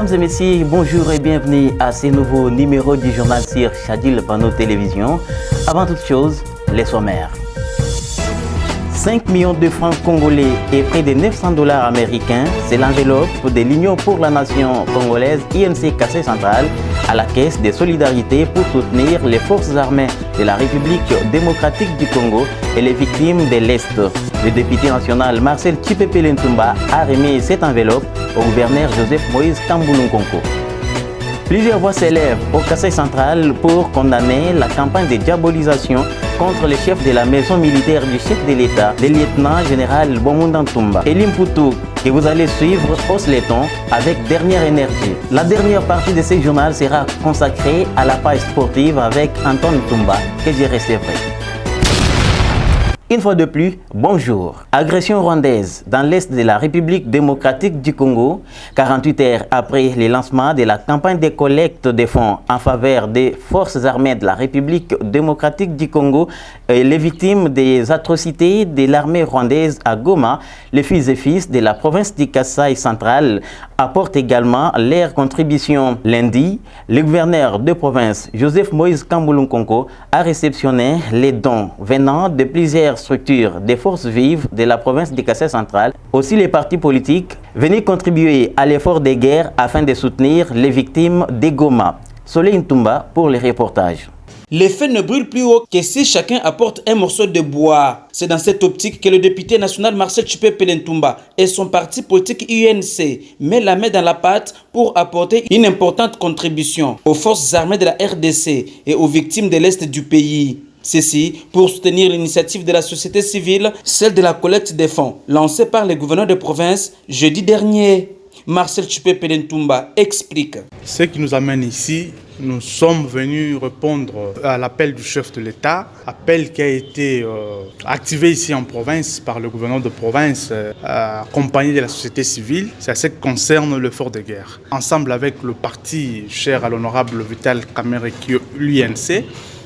Mesdames et messieurs, bonjour et bienvenue à ce nouveau numéro du journal sur Chadil Pano Télévision. Avant toute chose, les sommaires. 5 millions de francs congolais et près de 900 $ américains, c'est l'enveloppe de l'Union pour la nation congolaise INC Kassai Central à la caisse de solidarité pour soutenir les forces armées de la République démocratique du Congo et les victimes de l'Est. Le député national Marcel Tshipepele Ntumba a remis cette enveloppe au gouverneur Joseph Moïse Kamboulounkonko. Plusieurs voix s'élèvent au Kassai Central pour condamner la campagne de diabolisation contre le chef de la maison militaire du chef de l'État, le lieutenant-général Bomunda Ntumba. Elim Poutou, que vous allez suivre au Sléton avec Dernière Énergie. La dernière partie de ce journal sera consacrée à la page sportive avec Anton Ntumba, que j'ai recevrai. Une fois de plus, bonjour. Agression rwandaise dans l'est de la République démocratique du Congo, 48 heures après le lancement de la campagne de collecte de fonds en faveur des forces armées de la République démocratique du Congo et les victimes des atrocités de l'armée rwandaise à Goma, les fils et fils de la province du Kassai central apportent également leur contribution. Lundi, le gouverneur de province, Joseph Moïse Kamboulounkonko, a réceptionné les dons venant de plusieurs structures des forces vives de la province du Kassai central. Aussi, les partis politiques venaient contribuer à l'effort de guerre afin de soutenir les victimes de Goma. Soleil Ntumba pour les reportages. Les feux ne brûlent plus haut que si chacun apporte un morceau de bois. C'est dans cette optique que le député national Marcel Tshipepele Ntumba et son parti politique UNC met la main dans la pâte pour apporter une importante contribution aux forces armées de la RDC et aux victimes de l'Est du pays. Ceci pour soutenir l'initiative de la société civile, celle de la collecte des fonds, lancée par le gouverneur de province jeudi dernier. Marcel Tshipepele Ntumba explique. Ce qui nous amène ici, nous sommes venus répondre à l'appel du chef de l'État, appel qui a été activé ici en province par le gouverneur de province, accompagné de la société civile. C'est ce qui concerne l'effort de guerre. Ensemble avec le parti cher à l'honorable Vital Kamerhe, l'UNC,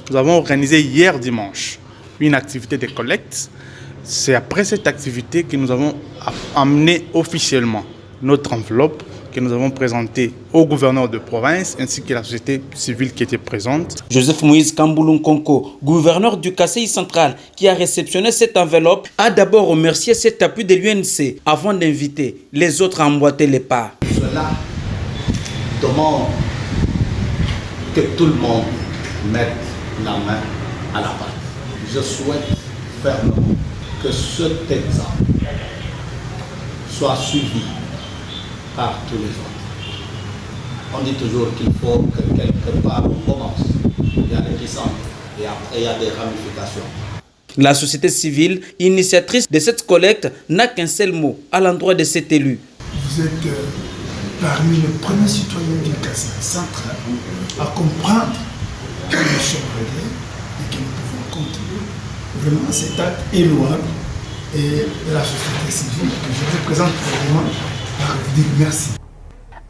nous avons organisé hier dimanche une activité de collecte. C'est après cette activité que nous avons amené officiellement notre enveloppe que nous avons présentée au gouverneur de province ainsi que la société civile qui était présente. Joseph Moïse Kamboulounkonko, gouverneur du Kassai central, qui a réceptionné cette enveloppe, a d'abord remercié cet appui de l'UNC avant d'inviter les autres à emboîter les pas. Cela demande que tout le monde mette la main à la pâte. Je souhaite fermement que cet exemple soit suivi par tous les autres. On dit toujours qu'il faut que quelque part on commence. Il y a des centres et après il y a des ramifications. La société civile, initiatrice de cette collecte, n'a qu'un seul mot à l'endroit de cet élu. Vous êtes parmi les premiers citoyens du Kassai central à comprendre que nous sommes reliés et que nous pouvons contribuer. Vraiment, cet acte est louable et de la société civile que je représente vraiment à vous dire merci.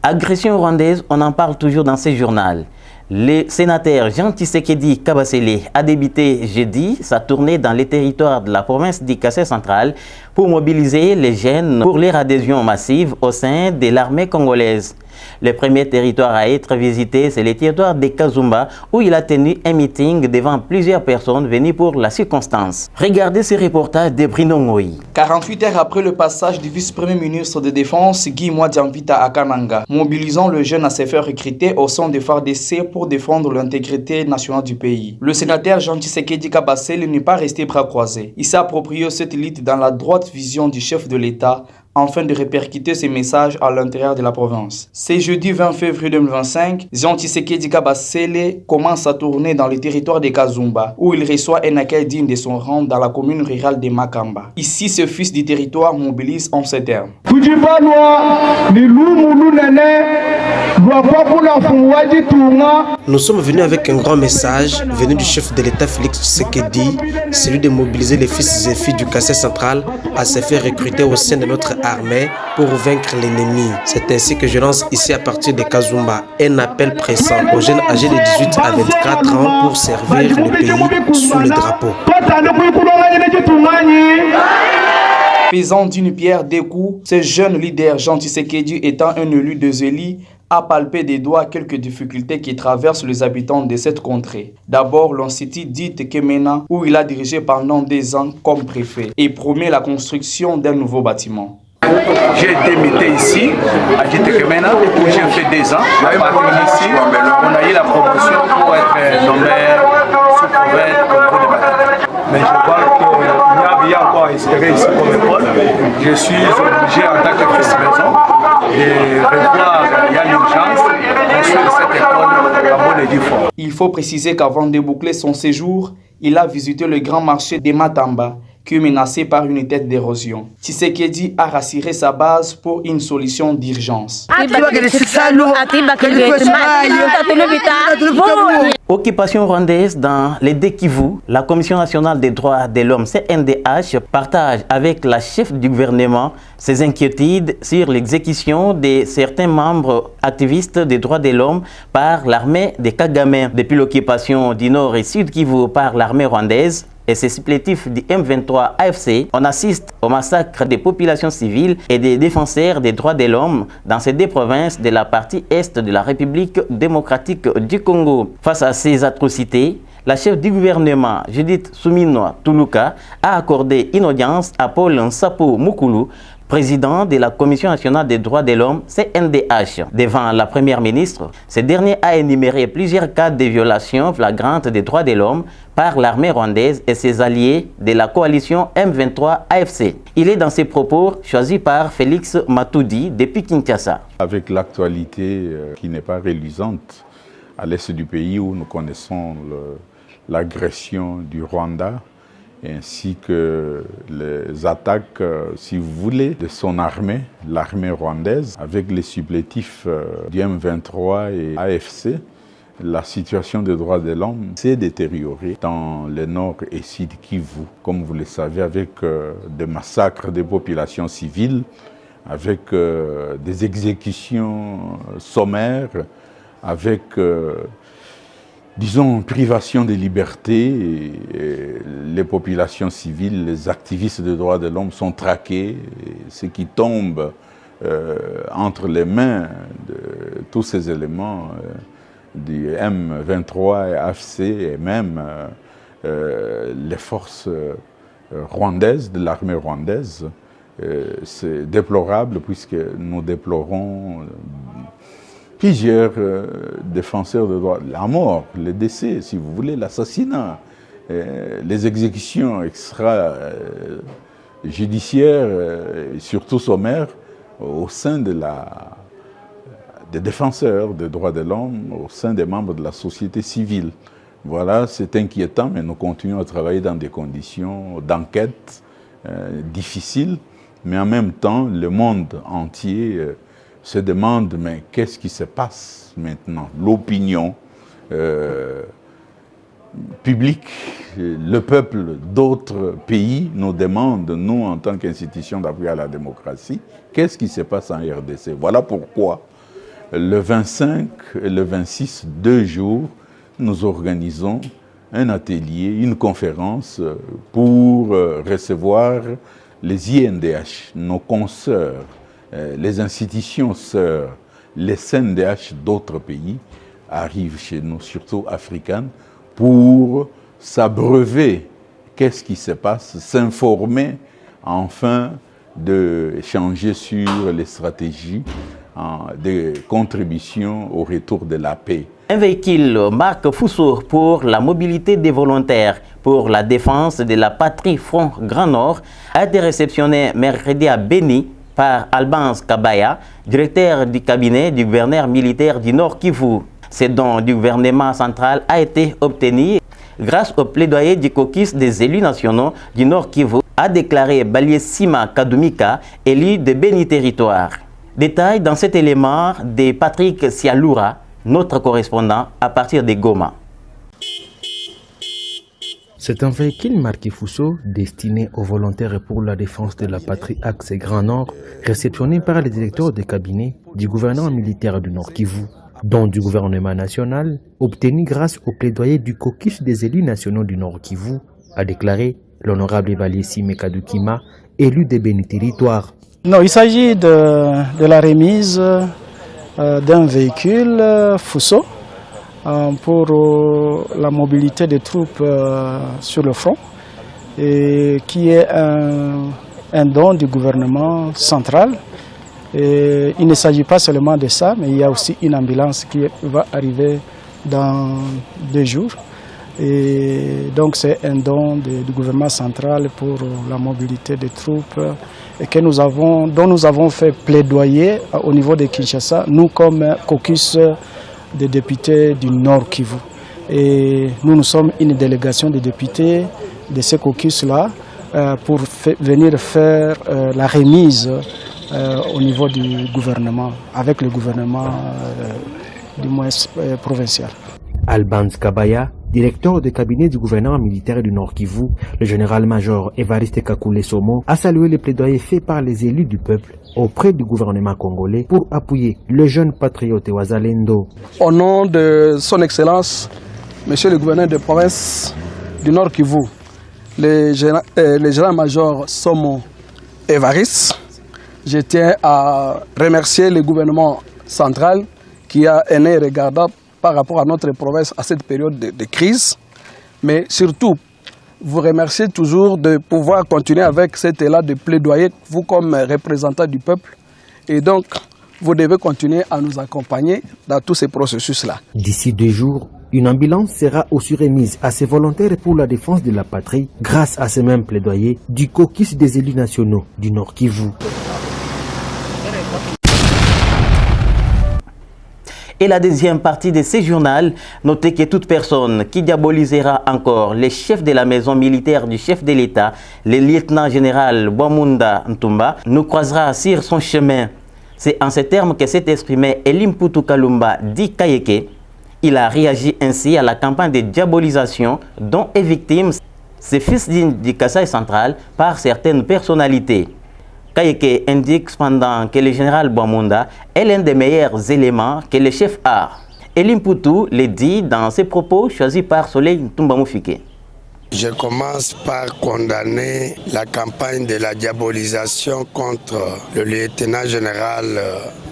Agression rwandaise, on en parle toujours dans ce journal. Le sénateur Jean Tshisekedi Kabasele a débuté jeudi sa tournée dans les territoires de la province du Kassai central pour mobiliser les jeunes pour leur adhésion massive au sein de l'armée congolaise. Le premier territoire à être visité, c'est le territoire de Kazumba, où il a tenu un meeting devant plusieurs personnes venues pour la circonstance. Regardez ce reportage de Bruno Ngoyi. 48 heures après le passage du vice-premier ministre de Défense, Guy Mwadiamvita à Kananga, mobilisant le jeune à se faire recruter au sein de FARDC pour défendre l'intégrité nationale du pays. Le sénateur Jean Tshisekedi Kabasele n'est pas resté bras croisés. Il s'est approprié cette élite dans la droite vision du chef de l'État, afin de répercuter ces messages à l'intérieur de la province. C'est jeudi 20 février 2025, Jean Tshisekedi Kabasele commence à tourner dans le territoire de Kazumba, où il reçoit un accueil digne de son rang dans la commune rurale de Makamba. Ici, ce fils du territoire mobilise en ces termes. Nous sommes venus avec un grand message venu du chef de l'État Félix Tshisekedi, celui de mobiliser les fils et filles du Kassai central à se faire recruter au sein de notre armée pour vaincre l'ennemi. C'est ainsi que je lance ici à partir de Kazumba un appel pressant aux jeunes âgés de 18 à 24 ans pour servir le pays sous le drapeau. Faisant d'une pierre deux coups, ce jeune leader Jean Tshisekedi étant un élu de Zélie a palpé des doigts quelques difficultés qui traversent les habitants de cette contrée. D'abord, l'institut dit Kemena, où il a dirigé pendant des ans comme préfet, et promet la construction d'un nouveau bâtiment. J'ai été muté ici, à Djitekemena, où j'ai fait 2 ans. À partir d'ici, on a eu la promotion pour être nommé sous-prophète au niveau des bâtiments. Mais je vois qu'il y a encore à espérer ici comme école. Je suis obligé en tant que fils maison de revoir, il y a l'urgence, construire cette école à bon et due fois. Il faut préciser qu'avant de boucler son séjour, il a visité le grand marché de Matamba, qui est menacé par une tête d'érosion. Tshisekedi a rassuré sa base pour une solution d'urgence. Occupation rwandaise dans les Deux-Kivu, la Commission nationale des droits de l'homme CNDH partage avec la chef du gouvernement ses inquiétudes sur l'exécution de certains membres activistes des droits de l'homme par l'armée de Kagame. Depuis l'occupation du Nord et Sud Kivu par l'armée rwandaise et ses supplétifs du M23 AFC, on assiste au massacre des populations civiles et des défenseurs des droits de l'homme dans ces 2 provinces de la partie est de la République démocratique du Congo. Face à ces atrocités, la chef du gouvernement, Judith Suminwa Tuluka, a accordé une audience à Paul Nsapo Mukulu, président de la Commission nationale des droits de l'homme, CNDH. Devant la première ministre, ce dernier a énuméré plusieurs cas de violations flagrantes des droits de l'homme par l'armée rwandaise et ses alliés de la coalition M23 AFC. Il est dans ses propos choisi par Félix Matoudi depuis Kinshasa. Avec l'actualité qui n'est pas reluisante à l'est du pays où nous connaissons l'agression du Rwanda, ainsi que les attaques, si vous voulez, de son armée, l'armée rwandaise, avec les supplétifs du M23 et AFC, la situation des droits de l'homme s'est détériorée dans le nord et sud Kivu, comme vous le savez, avec des massacres des populations civiles, avec des exécutions sommaires, avec disons, privation de liberté, et les populations civiles, les activistes des droits de l'homme sont traqués, et ce qui tombe entre les mains de tous ces éléments du M23 et AFC et même les forces rwandaises, de l'armée rwandaise. C'est déplorable puisque nous déplorons plusieurs défenseurs de droits, la mort, le décès, si vous voulez, l'assassinat, les exécutions extrajudiciaires, surtout sommaires, au sein des défenseurs des droits de l'homme, au sein des membres de la société civile. Voilà, c'est inquiétant, mais nous continuons à travailler dans des conditions d'enquête difficiles, mais en même temps, le monde entier se demande, mais qu'est-ce qui se passe maintenant? L'opinion publique, le peuple d'autres pays nous demande, nous en tant qu'institution d'appui à la démocratie, qu'est-ce qui se passe en RDC? Voilà pourquoi le 25 et le 26, 2 jours, nous organisons un atelier, une conférence pour recevoir les INDH, nos consoeurs, les institutions sœurs, les CNDH d'autres pays arrivent chez nous, surtout africaines, pour s'abreuver qu'est-ce qui se passe, s'informer, enfin d'échanger sur les stratégies de contribution au retour de la paix. Un véhicule marque Fuso pour la mobilité des volontaires pour la défense de la patrie Front Grand Nord a été réceptionné mercredi à Beni par Albans Kabaya, directeur du cabinet du gouverneur militaire du Nord Kivu. Ce don du gouvernement central a été obtenu grâce au plaidoyer du caucus des élus nationaux du Nord Kivu, a déclaré Baliesima Kadumika, élu de Beni Territoire. Détail dans cet élément de Patrick Sialoura, notre correspondant à partir de Goma. C'est un véhicule marqué Fuso destiné aux volontaires pour la défense de la patrie Axe Grand Nord, réceptionné par le directeur de cabinet du gouvernement militaire du Nord Kivu, don du gouvernement national, obtenu grâce au plaidoyer du caucus des élus nationaux du Nord Kivu, a déclaré l'honorable Baliesima Kadukima, élu de Beni Territoire. Non, il s'agit de la remise d'un véhicule Fuso pour la mobilité des troupes sur le front, et qui est un don du gouvernement central. Et il ne s'agit pas seulement de ça, mais il y a aussi une ambulance qui va arriver dans 2 jours. Et donc c'est un don du gouvernement central pour la mobilité des troupes et dont nous avons fait plaidoyer au niveau de Kinshasa, nous comme caucus des députés du Nord Kivu. Et nous sommes une délégation de députés de ce caucus-là pour venir faire la remise au niveau du gouvernement, avec le gouvernement du moins provincial. Albans Kabaya, directeur de cabinet du gouverneur militaire du Nord Kivu, le général-major Évariste Kakule Somo, a salué les plaidoyers faits par les élus du peuple auprès du gouvernement congolais pour appuyer le jeune patriote Wazalendo. Au nom de son Excellence, Monsieur le gouverneur de province du Nord Kivu, le général-major Somo Évariste, je tiens à remercier le gouvernement central qui a un œil regardable par rapport à notre province à cette période de crise, mais surtout vous remercier toujours de pouvoir continuer avec cet élan de plaidoyer, vous comme représentant du peuple, et donc vous devez continuer à nous accompagner dans tous ces processus-là. D'ici 2 jours, une ambulance sera aussi remise à ces volontaires pour la défense de la patrie grâce à ces mêmes plaidoyers du caucus des élus nationaux du Nord Kivu. Et la deuxième partie de ce journal, notez que toute personne qui diabolisera encore les chefs de la maison militaire du chef de l'État, le lieutenant-général Bwamunda Ntumba, nous croisera sur son chemin. C'est en ces termes que s'est exprimé Elimputu Kalumba dit Kayeke. Il a réagi ainsi à la campagne de diabolisation dont est victime ce fils du Kasaï central par certaines personnalités. Kayeke indique cependant que le général Bwamunda est l'un des meilleurs éléments que le chef a. Elimputu le dit dans ses propos choisis par Soleil Ntumba-Mufike. Je commence par condamner la campagne de la diabolisation contre le lieutenant général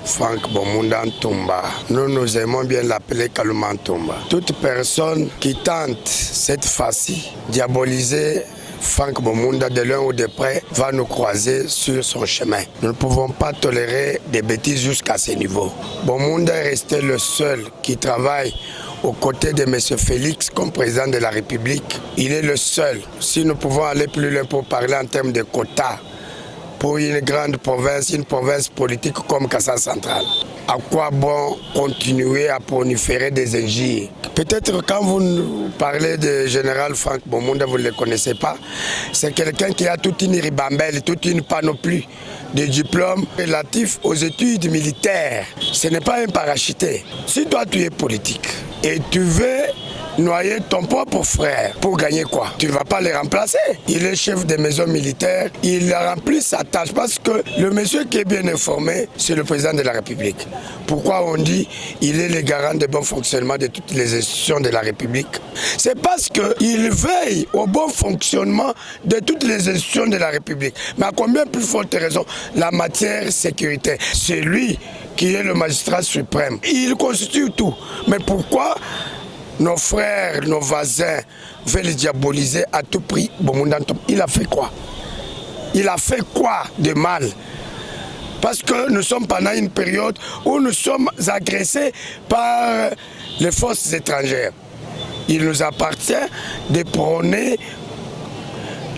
Frank Bwamunda Ntumba. Nous aimons bien l'appeler Kaluma Ntumba. Toute personne qui tente cette fois-ci diaboliser Frank Bwamunda de loin ou de près va nous croiser sur son chemin. Nous ne pouvons pas tolérer des bêtises jusqu'à ce niveau. Bwamunda est resté le seul qui travaille aux côtés de M. Félix comme président de la République. Il est le seul. Si nous pouvons aller plus loin pour parler en termes de quotas pour une grande province, une province politique comme Kasaï central, à quoi bon continuer à proliférer des injures? Peut-être quand vous parlez de général Frank Bwamunda, vous ne le connaissez pas. C'est quelqu'un qui a toute une ribambelle, toute une panoplie de diplômes relatifs aux études militaires. Ce n'est pas un parachuté. Si toi tu es politique et tu veux noyer ton propre frère pour gagner quoi? Tu ne vas pas le remplacer. Il est chef de maison militaire, il a rempli sa tâche parce que le monsieur qui est bien informé, c'est le président de la République. Pourquoi on dit il est le garant de bon fonctionnement de toutes les institutions de la République? C'est parce qu'il veille au bon fonctionnement de toutes les institutions de la République. Mais à combien plus forte raison la matière sécurité? C'est lui qui est le magistrat suprême. Il constitue tout. Mais pourquoi nos frères, nos voisins veulent diaboliser à tout prix Bwamunda Ntumba? Il a fait quoi? Il a fait quoi de mal? Parce que nous sommes pendant une période où nous sommes agressés par les forces étrangères. Il nous appartient de prôner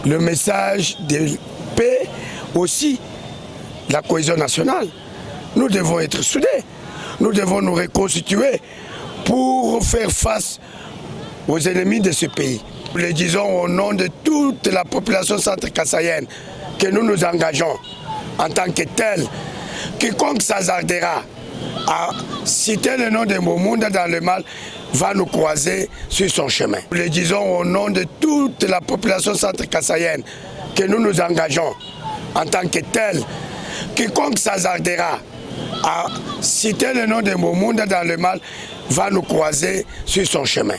le message de paix, aussi la cohésion nationale. Nous devons être soudés. Nous devons nous reconstituer pour faire face aux ennemis de ce pays. Nous le disons au nom de toute la population centre-kassaïenne que nous nous engageons en tant que tel. Quiconque s'hasardera à citer le nom de Bwamunda dans le mal va nous croiser sur son chemin. Nous le disons au nom de toute la population centre-kassaïenne que nous nous engageons en tant que tel. Quiconque s'hasardera à citer le nom de Bwamunda dans le mal va nous croiser sur son chemin.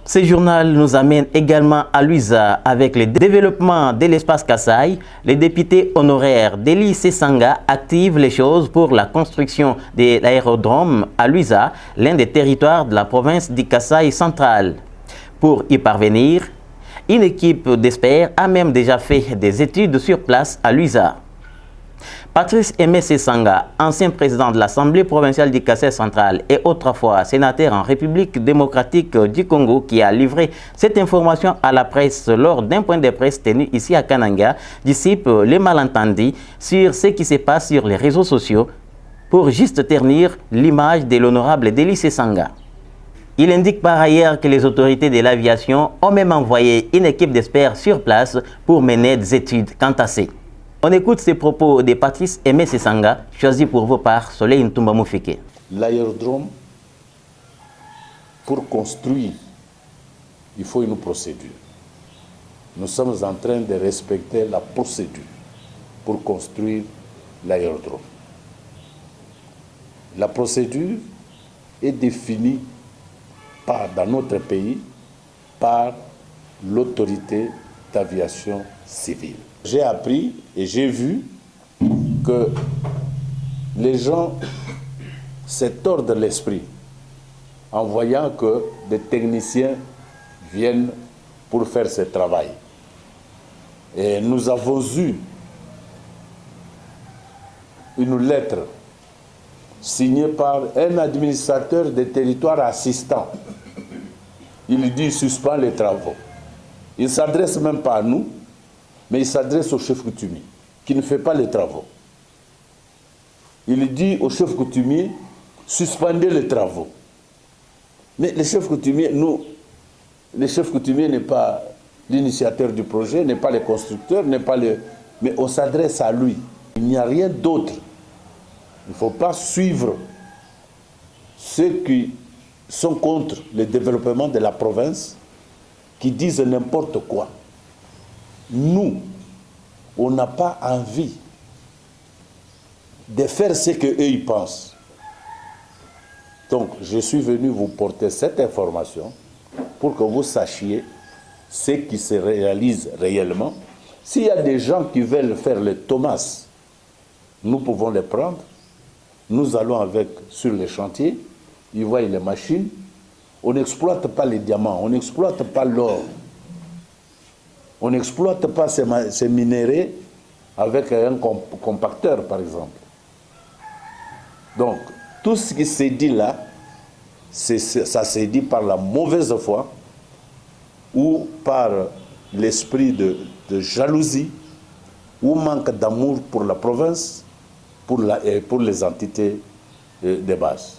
Ce journal nous amène également à Luiza avec le développement de l'espace Kasaï. Les députés honoraires d'Eli Sesanga activent les choses pour la construction de l'aérodrome à Luiza, l'un des territoires de la province du Kasaï central. Pour y parvenir, une équipe d'experts a même déjà fait des études sur place à Luiza. Patrice Aimé Sesanga, ancien président de l'Assemblée provinciale du Kasaï central et autrefois sénateur en République démocratique du Congo, qui a livré cette information à la presse lors d'un point de presse tenu ici à Kananga, dissipe les malentendus sur ce qui se passe sur les réseaux sociaux pour juste ternir l'image de l'honorable Eli Sesanga. Il indique par ailleurs que les autorités de l'aviation ont même envoyé une équipe d'experts sur place pour mener des études quant à ces. On écoute ces propos de Patrice Aimé Sesanga, choisi pour vous par Soleil Ntumba Moufike. L'aérodrome, pour construire, il faut une procédure. Nous sommes en train de respecter la procédure pour construire l'aérodrome. La procédure est définie dans notre pays par l'autorité d'aviation civile. J'ai appris et j'ai vu que les gens se tordent l'esprit en voyant que des techniciens viennent pour faire ce travail. Et nous avons eu une lettre signée par un administrateur des territoires assistants. Il dit suspend les travaux. Il ne s'adresse même pas à nous, mais il s'adresse au chef coutumier, qui ne fait pas les travaux. Il dit au chef coutumier, suspendez les travaux. Mais le chef coutumier, le chef coutumier n'est pas l'initiateur du projet, n'est pas le constructeur, n'est pas le... Mais on s'adresse à lui. Il n'y a rien d'autre. Il ne faut pas suivre ceux qui sont contre le développement de la province, qui disent n'importe quoi. Nous, on n'a pas envie de faire ce qu'eux ils pensent. Donc, je suis venu vous porter cette information pour que vous sachiez ce qui se réalise réellement. S'il y a des gens qui veulent faire le Thomas, nous pouvons les prendre. Nous allons avec sur les chantiers, ils voient les machines. On n'exploite pas les diamants, on n'exploite pas l'or. On n'exploite pas ces minéraux avec un compacteur, par exemple. Donc, tout ce qui s'est dit là, ça s'est dit par la mauvaise foi ou par l'esprit de jalousie ou manque d'amour pour la province, pour les entités de base.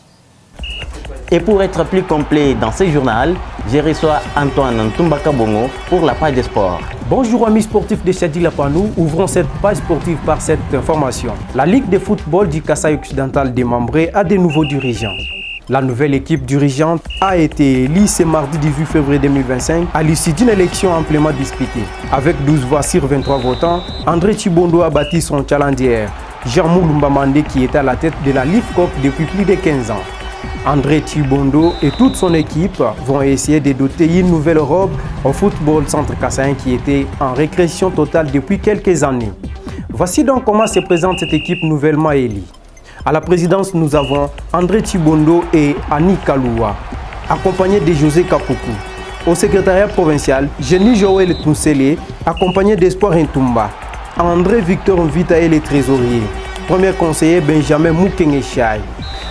Et pour être plus complet dans ce journal, je reçois Antoine Ntumbaka Bongo pour la page des sports. Bonjour amis sportifs de Chadi Lapanou, ouvrons cette page sportive par cette information. La Ligue de football du Kasaï occidental démembrée a de nouveaux dirigeants. La nouvelle équipe dirigeante a été élue ce mardi 18 février 2025 à l'issue d'une élection amplement disputée. Avec 12 voix sur 23 votants, André Chibondo a bâti son challenger, Jean-Mou Lumbamande, qui est à la tête de la LIFCOP depuis plus de 15 ans. André Chibondo et toute son équipe vont essayer de doter une nouvelle robe au football centre Kassaïen qui était en régression totale depuis quelques années. Voici donc comment se présente cette équipe nouvellement élue. À la présidence, nous avons André Chibondo et Annie Kaloua, accompagnés de José Kakoukou. Au secrétariat provincial, Jenny Joël Tounsele, accompagné d'Espoir Ntumba. André Victor Vitae, le trésorier. Premier conseiller, Benjamin Moukengechai.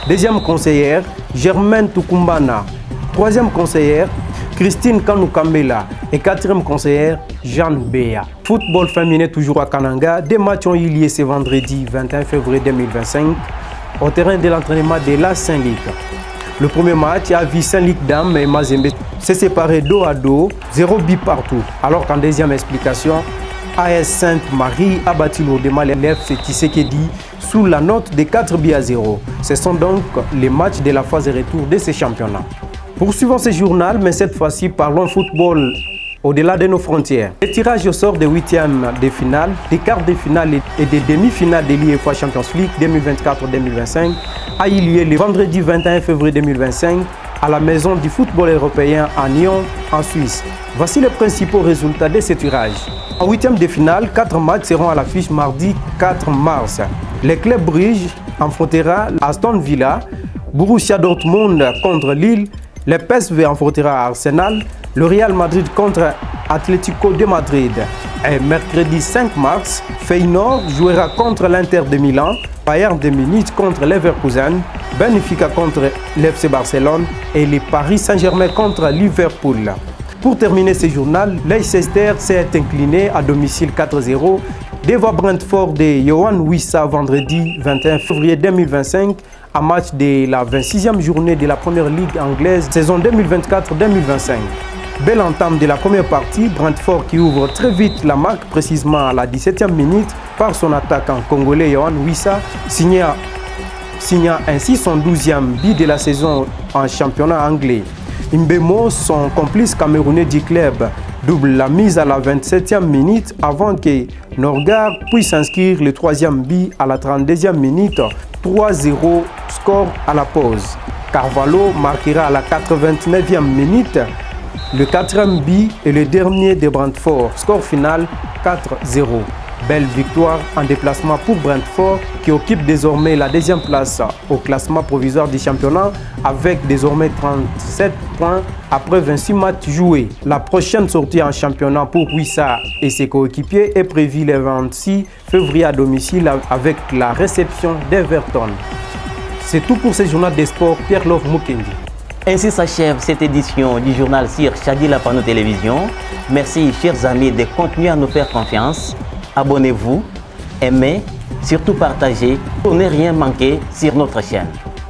Deuxième conseillère, Germaine Tukumbana. Troisième conseillère, Christine Kanoukambela. Et quatrième conseillère, Jeanne Béa. Football féminin toujours à Kananga. Des matchs ont eu lieu ce vendredi 21 février 2025 au terrain de l'entraînement de la Saint-Luc. Le premier match a vu Saint-Luc Dame et Mazembe se séparer dos à dos, 0 but partout. Alors qu'en deuxième explication, AS Sainte-Marie a battu lourdement l'FC Tshisekedi sous la note de 4 buts à 0. Ce sont donc les matchs de la phase de retour de ce championnat. Poursuivons ce journal, mais cette fois-ci parlons football au-delà de nos frontières. Le tirage au sort des huitièmes de finale, des quarts de finale et des demi-finales de l'UEFA Champions League 2024-2025 a eu lieu le vendredi 21 février 2025 à la maison du football européen à Nyon, en Suisse. Voici les principaux résultats de ce tirage. En huitième de finale, 4 matchs seront à l'affiche mardi 4 mars. Le club Bruges affrontera Aston Villa, Borussia Dortmund contre Lille, le PSV affrontera Arsenal, le Real Madrid contre Atlético de Madrid. Et mercredi 5 mars, Feyenoord jouera contre l'Inter de Milan, Bayern de Munich contre Leverkusen, Benfica contre l'FC Barcelone et le Paris Saint-Germain contre Liverpool. Pour terminer ce journal, Leicester s'est incliné à domicile 4-0 devant Brentford de Yohan Wissa vendredi 21 février 2025 à match de la 26e journée de la Première Ligue anglaise saison 2024-2025. Belle entame de la première partie, Brentford qui ouvre très vite la marque précisément à la 17e minute par son attaquant congolais Yohan Wissa, signant ainsi son 12e but de la saison en championnat anglais. Mbemo, son complice camerounais du club, double la mise à la 27e minute avant que Norgard puisse inscrire le 3e but à la 32e minute, 3-0 score à la pause. Carvalho marquera à la 89e minute le 4e but et le dernier de Brentford, score final 4-0. Belle victoire en déplacement pour Brentford qui occupe désormais la 2e place au classement provisoire du championnat avec désormais 37 points après 26 matchs joués. La prochaine sortie en championnat pour Wissa et ses coéquipiers est prévue le 26 février à domicile avec la réception d'Everton. C'est tout pour ce journal des sports. Pierre-Love Mukendi. Ainsi s'achève cette édition du journal sur Chadi Lapano Télévision. Merci chers amis de continuer à nous faire confiance. Abonnez-vous, aimez, surtout partagez pour ne rien manquer sur notre chaîne.